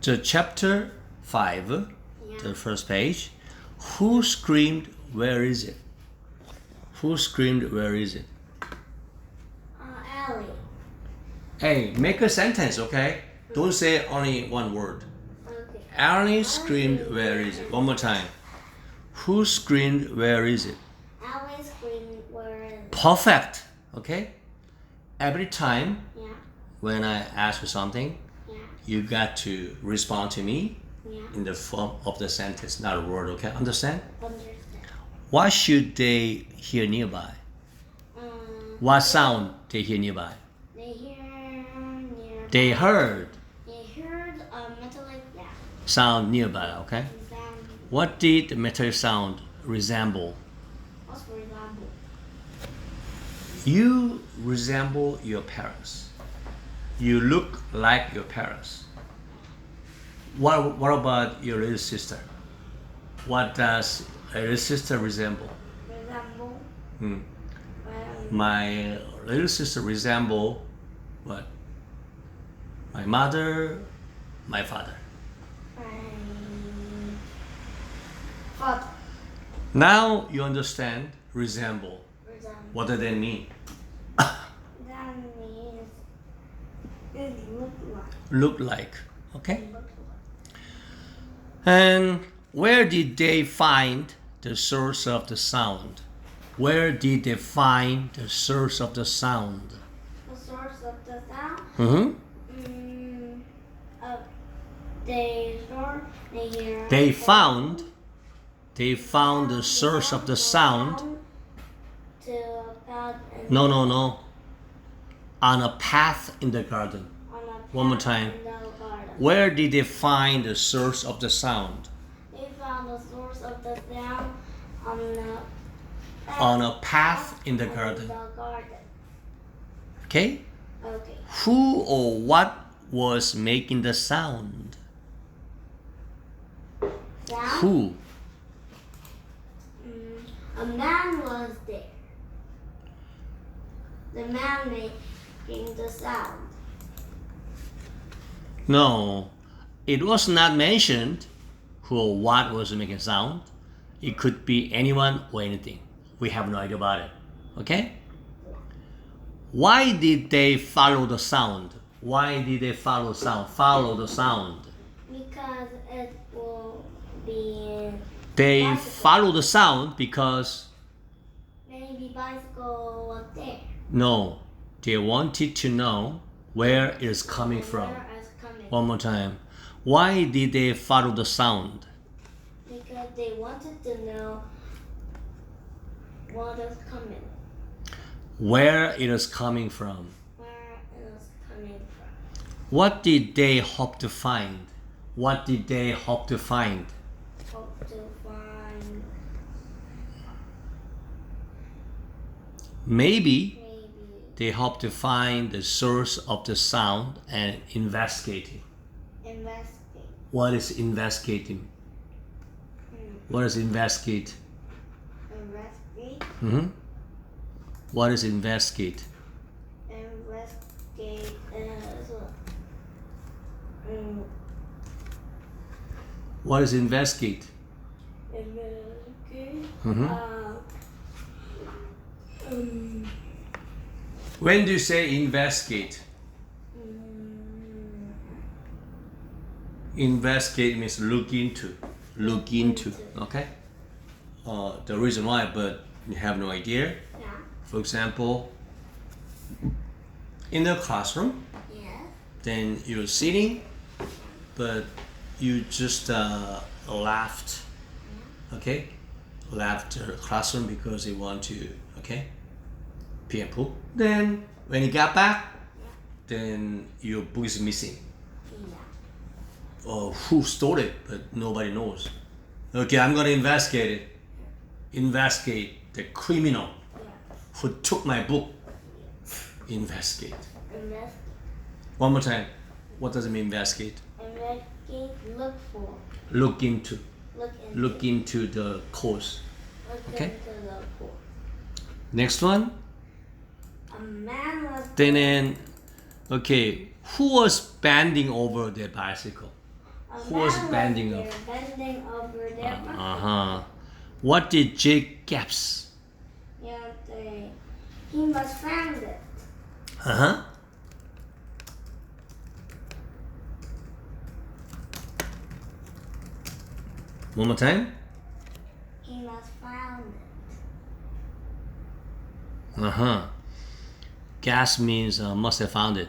The chapter 5, the first page. Who screamed, where is it? Who screamed, where is it? Ellie. Hey, make a sentence, okay? Don't say only one word. Okay. Ellie screamed, where is it? One more time. Who screamed, where is it? Ellie screamed, where is it? Perfect, okay? Every time Yeah. when I ask you something, Yeah. you got to respond to me Yeah. in the form of the sentence, not a word, okay? Understand? Understand. What should they hear nearby? What sound they hear nearby? They hear near. They heard They heard a metallic sound nearby, okay? sound. What did the metallic sound resemble? What's for example? You resemble your parents. You look like your parents. What about your little sister? What does a little sister resemble? Resemble. My little sister resemble what? My mother, my father. Father. Now you understand resemble. Resemble. What does that mean? That means it look like. Look like, okay? Look like. And where did they find the source of the sound? Where did they find the source of the sound? The source of the sound. Mm-hmm. They found the source of the sound. No. On a path in the garden. One more time. Where did they find the source of the sound? They found the source of the sound On a path in the garden. Okay? Okay. Who or what was making the sound? Sound? Who? A man was there. The man making the sound. No, it was not mentioned who or what was making sound. It could be anyone or anything. We have no idea about it. Okay? Why did they follow the sound? Why did they follow sound? Follow the sound. Because it will be. They bicycle. follow the sound because Maybe bicycle was there. no, they wanted to know where it is coming from. Where it's coming. One more time. Why did they follow the sound? Because they wanted to know what is coming. Where it is coming from. Where it is coming from. What did they hope to find? What did they hope to find? Hope to find. Maybe Maybe. they hope to find the source of the sound and investigating. Investigate. What is investigating? What is investigate? Investigate. What is investigate? Investigate is. What is investigate? Investigate. When do you say investigate? Investigate means look into. Look into. Okay? The reason why, but you have no idea. Yeah. For example, in the classroom, Yes. then you're sitting, but you just left, okay? Left the classroom because you want to, okay? Pee and poop. Then when you got back, then your book is missing. Yeah. Or who stole it, but nobody knows. Okay, I'm gonna investigate it. Investigate the criminal who took my book. Investigate. Investigate. One more time. What does it mean, investigate? Investigate. Look for. Look into. Look into. Look into the cause. Look Okay. into the for. Next one. A man was. Then, okay, who was bending over their bicycle? Who was bending there, bending over their Uh-huh. What did Jake gasp? Yeah, he must found it. Uh-huh. One more time. He must found it. Uh-huh. Gasp means must have found it.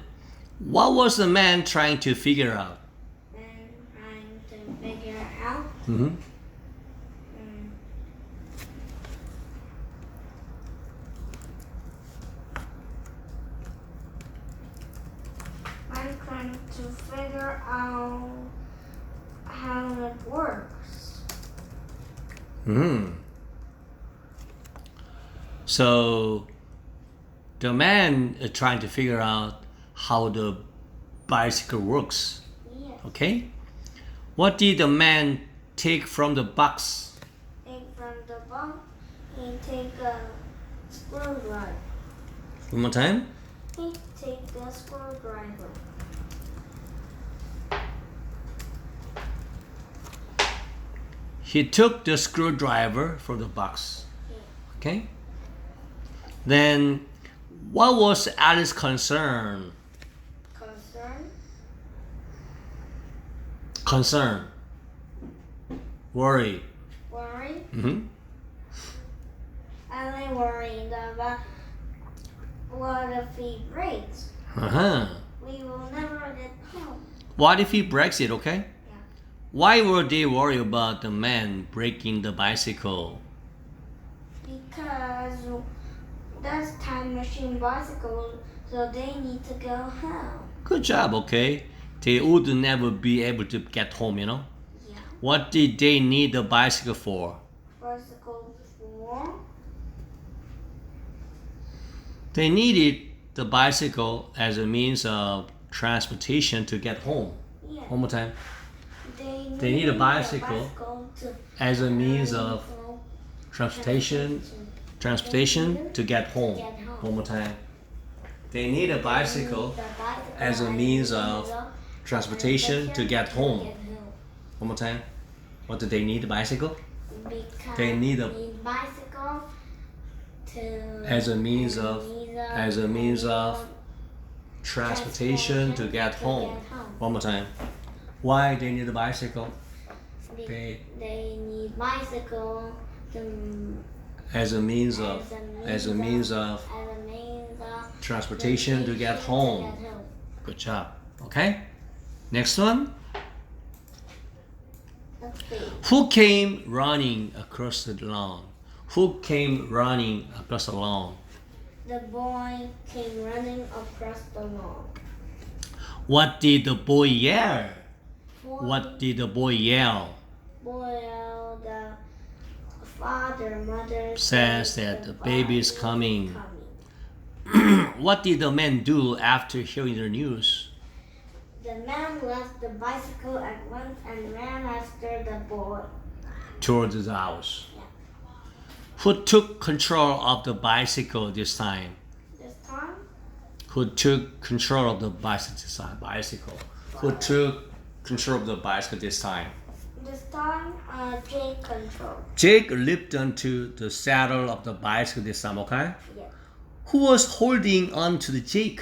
What was the man trying to figure out? And trying to figure out. Mm-hmm. I'm trying to figure out how it works. Mm-hmm. So the man is trying to figure out how the bicycle works. Yes. Okay? What did the man take from the box? Take from the box and take a screwdriver. One more time. He take the screwdriver. He took the screwdriver from the box. Okay? Then what was Alice's concern? Concern. Worry. Worry. Mm-hmm. I'm worried about what if he breaks. Uh-huh. We will never get home. What if he breaks it, okay? Yeah. Why were they worried about the man breaking the bicycle? Because that's time machine bicycle, so they need to go home. Good job, okay? They would never be able to get home, you know? Yeah. What did they need the bicycle for? Bicycle for? They needed the bicycle as a means of transportation to get home. Yeah. One more time. They need a the bicycle to as a means of transportation to get home. One more time. They need a bicycle as a means of transportation to get home. One more time. What do they need a bicycle? Because They need a bicycle to as a means of transportation to get home. One more time. Why they need a bicycle? They need bicycle to As a means of transportation to get home. Good job. Okay. Next one. Let's see. Who came running across the lawn? Who came running across the lawn? The boy came running across the lawn. What did the boy yell? What did the boy yell? Boy, the mother Says that the baby is coming. What did the man do after hearing the news? The man left the bicycle at once and ran after the boy. Towards the house. Yeah. Who took control of the bicycle this time? This time, Who took control of the bicycle this time? Who took control of the bicycle this time? Jake control. Jake leaped onto the saddle of the bicycle this time, okay? Yeah. Who was holding on to the Jake?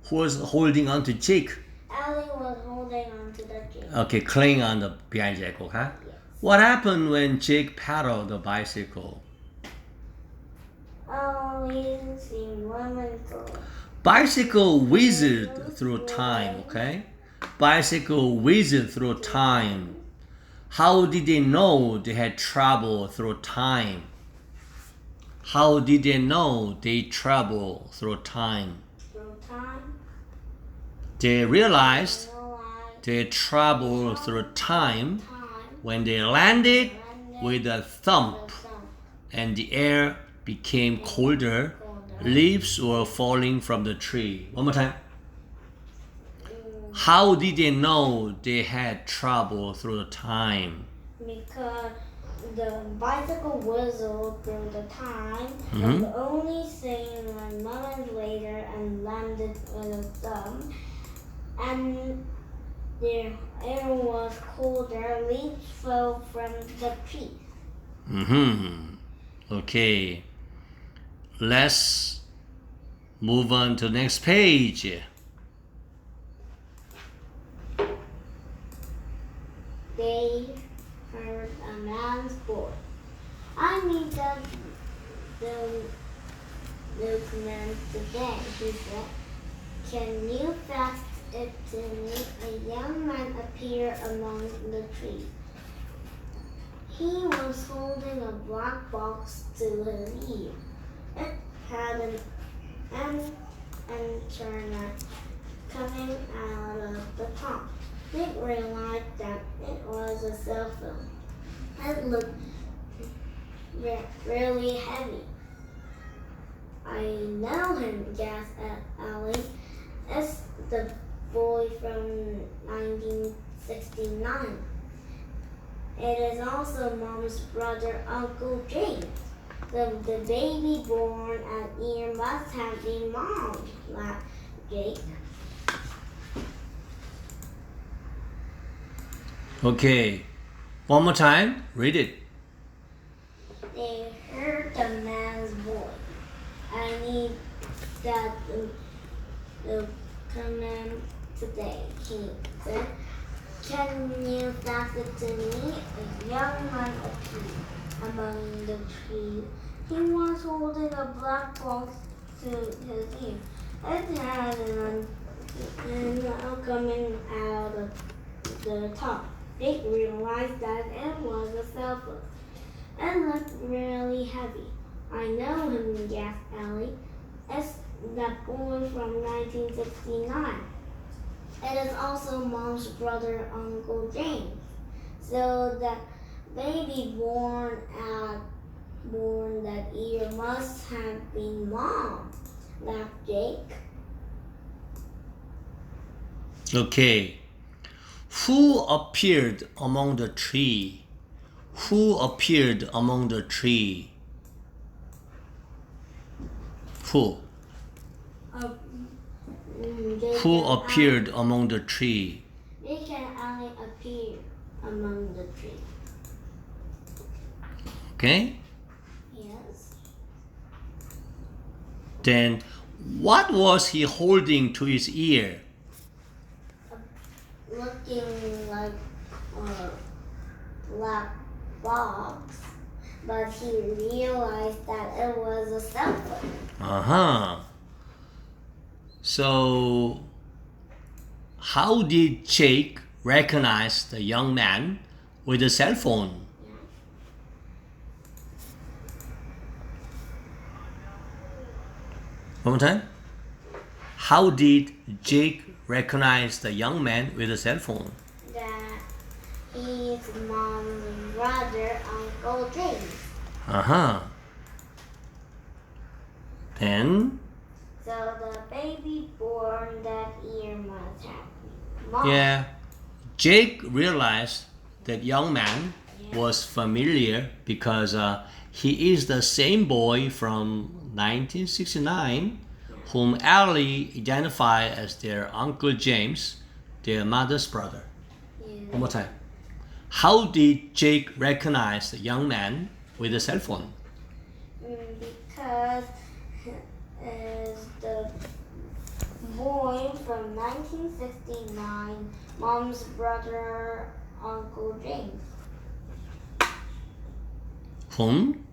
Who was holding on to Jake? Ellie was holding on to the Jake. Okay, clinging on the behind Jake, okay? Yes. What happened when Jake paddled the bicycle? Oh, we didn't see women go. Bicycle whizzed through time, okay? Bicycle whizzed through time. How did they know they had traveled through time? How did they know they traveled through time? Through time. They realized Realized they traveled through time time. when they landed with a The thump sun. and the air became colder. Colder. Leaves were falling from the tree. One more time. How did they know they had traveled through the time? Because the bicycle whistled through the time, Mhm. and only seen 1 moment later and landed with a thumb. And The air was colder. Leaves fell from the tree. Okay. Let's move on to the next page. They heard a man's voice. I need the milkman today, he said. Can you fast it to me? A young man appeared among the trees. He was holding a black box to his ear. It had an antenna coming out of the top. They realized that it was a cell phone. It looked really heavy. I know him, gasped Allie. It's the boy from 1969. It is also Mom's brother, Uncle James. The baby born at year must have been Mom, laughed Jake. Okay. One more time. Read it. They heard the man's voice. I need that the command today, he said. Can you pass it to me? A young man appeared among the trees. He was holding a black box to his ear. It had an antenna coming out of the top. They realized that it was a cell phone. It looked really heavy. I know him, gasped Allie. It's that boy from 1969. It is also Mom's brother, Uncle James. So that baby born that year must have been Mom, laughed Jake. Okay. Who appeared among the tree? Who appeared among the tree? Who? Who appeared among the tree? Jake and Allie appeared among the tree. Okay. Yes. Then what was he holding to his ear? Looking like a black box, but he realized that it was a cell phone. So, how did Jake recognize the young man with the cell phone? One more time. How did Jake recognize the young man with the cell phone? That he's Mom's brother, Uncle James. Then, So the baby born that year must have been Mom. yeah, Jake realized that young man was familiar because he is the same boy from 1969 whom Allie identified as their Uncle James, their mother's brother. Yeah. One more time. How did Jake recognize the young man with the cell phone? Because is the boy from 1969, Mom's brother, Uncle James. Whom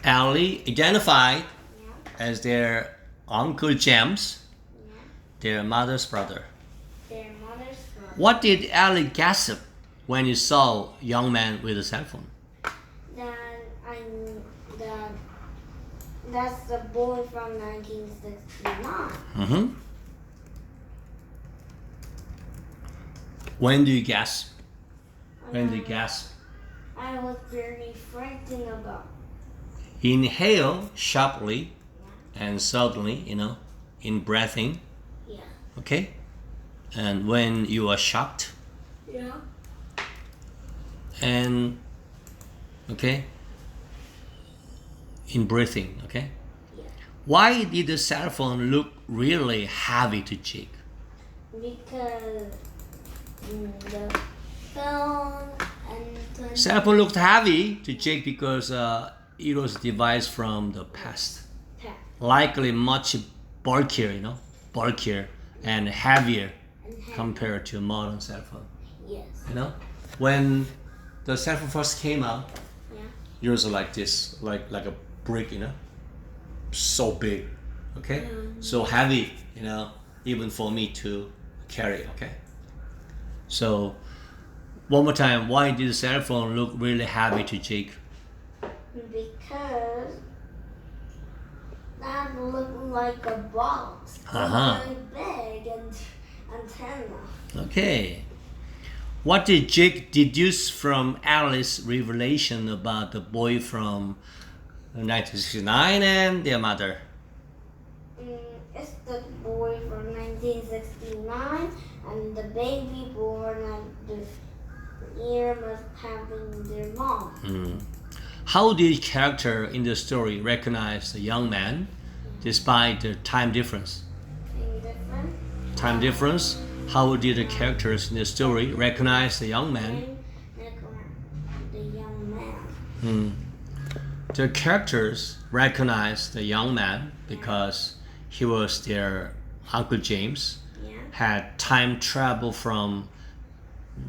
Allie identified as their Uncle James, their mother's brother. Their mother's brother. What did Allie gasp when he saw a young man with a cell phone? That's the boy from 1969. When do you gasp? When do you gasp? I was very frightened about. Inhale sharply and suddenly, in breathing. Yeah. Okay? And when you are shocked, Yeah. and okay, in breathing. Okay? Yeah. Why did the cell phone look really heavy to Jake? Because the phone and Cell phone looked heavy to Jake because it was a device from the past. Likely much bulkier, bulkier and heavier compared to modern cell phone. Yes. When the cell phone first came out, Yeah. it was like this, like a brick, so big, okay, so heavy, even for me to carry, okay. So one more time, why did the cell phone look really heavy to Jake? Because that looked like a box. Uh-huh. Very big and antenna. Okay. What did Jake deduce from Alice's revelation about the boy from 1969 and their mother? It's the boy from 1969 and the baby born at the year of having their mom. How did character in the story recognize the young man despite the time difference? Different. Time difference? How did the characters in the story recognize the young man? The young man. The characters recognized the young man because he was their Uncle James, Yeah. had time travel from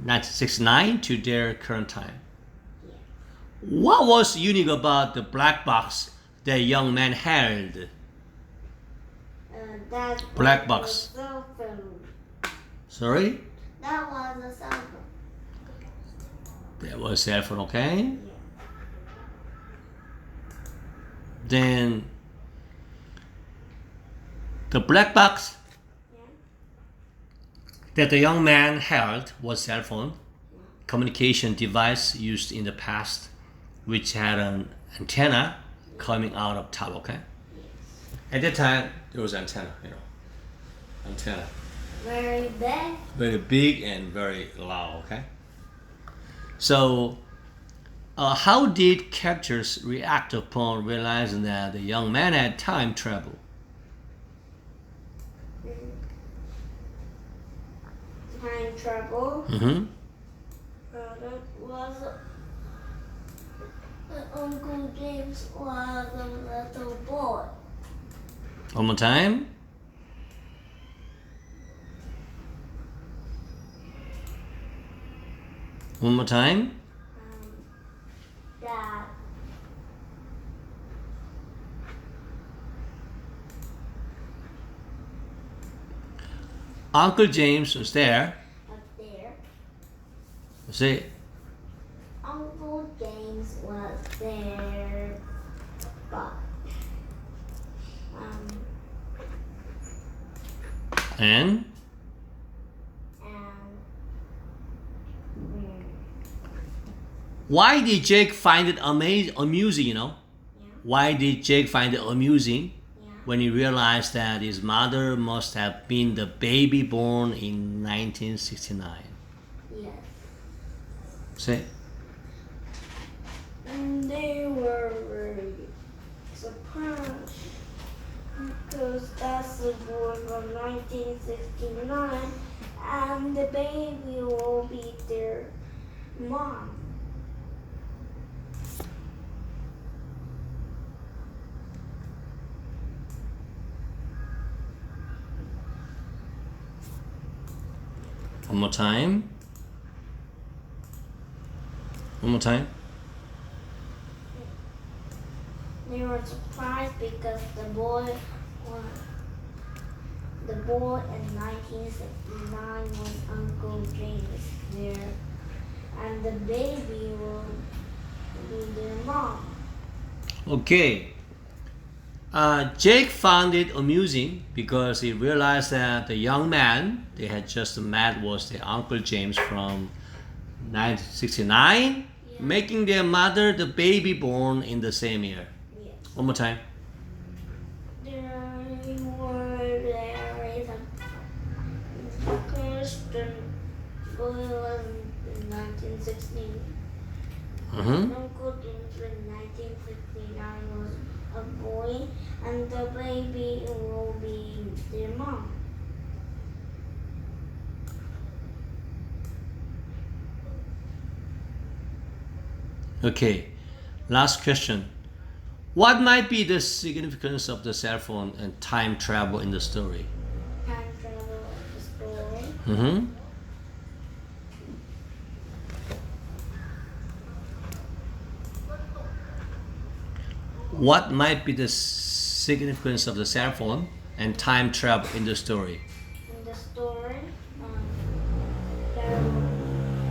1969 to their current time. What was unique about the black box the young man held? That Black was box. a cell phone. Sorry? That was a cell phone. That was cell phone, okay? Then the black box Yeah. that the young man held was cell phone, communication device used in the past, which had an antenna coming out of top, okay? At that time, there was antenna, antenna. Very big. Very big and very loud, okay? So, how did characters react upon realizing that the young man had time travel? Time travel. Mm-hmm. That was Uncle James was a little boy. One more time. One more time. That Uncle James was there. up there. Say, Uncle James was there, but and why did Jake find it amusing, yeah, Why did Jake find it amusing yeah. when he realized that his mother must have been the baby born in 1969? Yes. Say, And they were very surprised because that's the boy from 1969 and the baby will be their mom. one more time. One more time. They were surprised because the boy in 1969 was Uncle James there, and the baby will be their mom. Okay. Jake found it amusing because he realized that the young man they had just met was their Uncle James from 1969, making their mother the baby born in the same year. Yes. One more time. There were there is a question boy was in 1916. Mm-hmm. Uncle James in 1969 was a boy, and the baby will be their mom. Okay, last question. What might be the significance of the cell phone and time travel in the story? Time travel of the story. Mm-hmm. What might be the significance of the cell phone and time travel in the story? In the story, there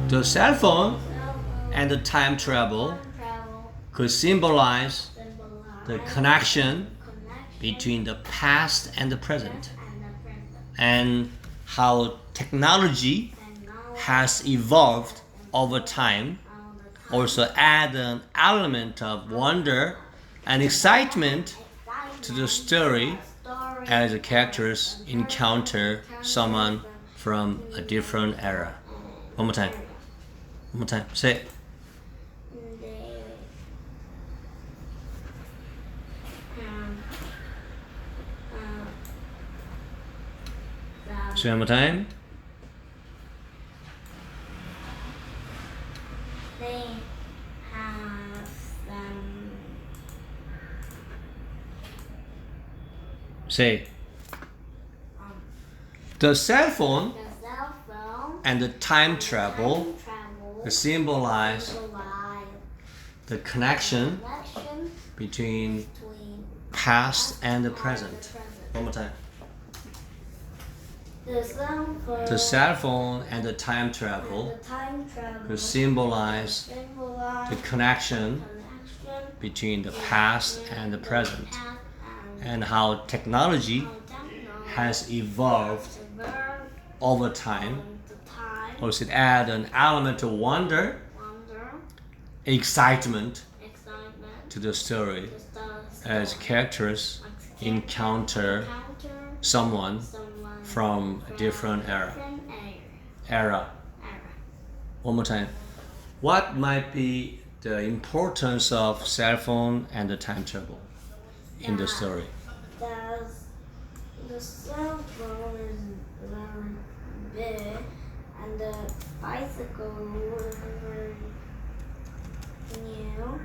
The cell phone cell phone and the time travel time travel could symbolize symbolize the connection connection between the past and the present, and the present, and how technology and now has evolved over time. all the time. Also add an element of wonder and excitement to the story as the characters encounter someone from a different era. One more time. One more time. Say it. They, um, Say it one more time. they have Say it. um, The cell phone the cell phone and the time travel time travel symbolize symbolize the connection connection between between past and the and present. One more time. The cell phone, The cell phone and the time and travel the time travel could symbolize symbolize the connection connection between the past and the present, past and how technology how technology has evolved evolved over time. the time, Also, it add an element of wonder, wonder, excitement excitement, to the story the stars, as characters encounter someone someone from a different era. different Era. era. One more time. What might be the importance of cell phone and the time travel in the story? The cell phone is very big, and the bicycle is very new.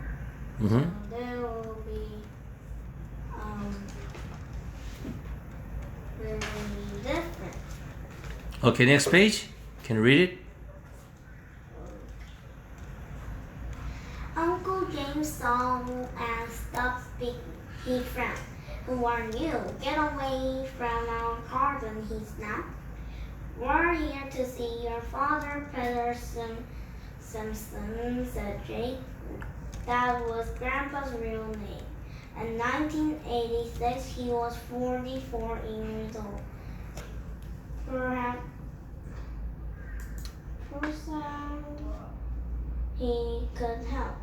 Mm-hmm. There will be very different. Okay, next page. Can you read it? Uncle James saw and stopped speaking. He frowned. Who are you? Get away from our garden, he snapped. We're here to see your father, Peter Simpson, said Jake. That was Grandpa's real name. In 1986, he was 44 years old. Perhaps he could help.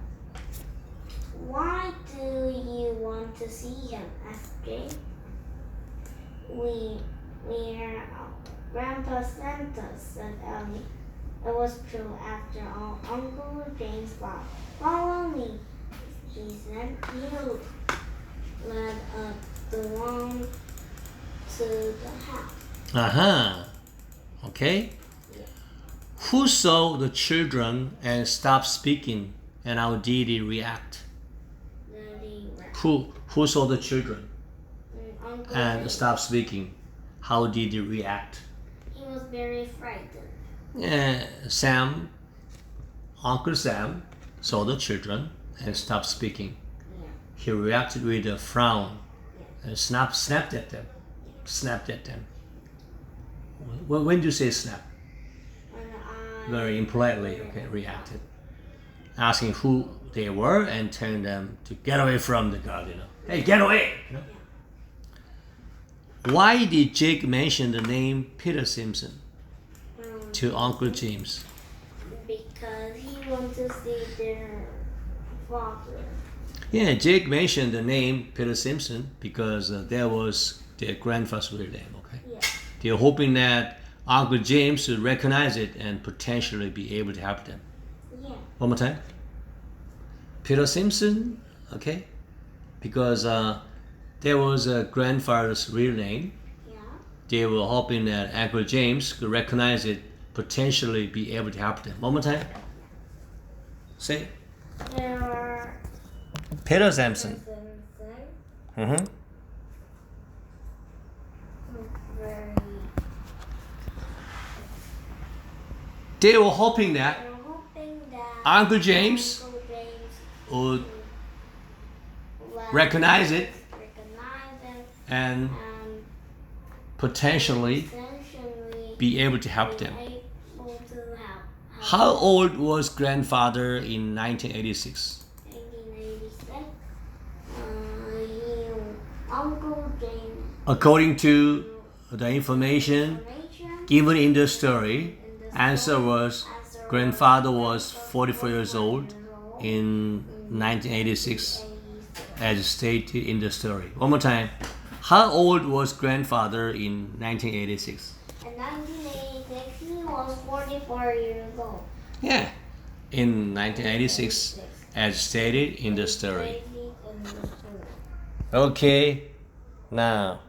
Why do you want to see him? Asked Jake. We're Grandpa sent us, said Ellie. It was true after all. Uncle James thought. Follow me, he said. He led up the lawn to the house. Uh-huh. Okay. Who saw the children and stopped speaking, and how did he react? Who saw the children Uncle and James. stopped speaking? How did he react? He was very frightened. Sam, Uncle Sam saw the children and stopped speaking. Yeah. He reacted with a frown and snapped at them. Snapped at them. When do you say snap? Very impolitely, okay, reacted. Asking who they were and telling them to get away from the garden. Hey, get away! Why did Jake mention the name Peter Simpson to Uncle James? Because he wanted to see their father. Yeah, Jake mentioned the name Peter Simpson because that was their grandfather's real name, okay? Yeah. They're hoping that Uncle James would recognize it and potentially be able to help them. Yeah. One more time. Peter Simpson, okay? Because there was a grandfather's real name. Yeah. They were hoping that Uncle James could recognize it, potentially be able to help them. One more time. Say it. There are Peter Sampson. Mm-hmm. Very. They were hoping that They're hoping that Uncle James Uncle James would will recognize it recognize it and and potentially essentially be able to help them. able to help. How old was grandfather in 1986? 1986. Uncle James. According to the information Information. given in the story, answer was grandfather was 44 years old in 1986 as stated in the story. One more time. How old was grandfather in 1986? In 1986, he was 44 years old. Yeah, in 1986 as stated in the story. In the story. Okay, now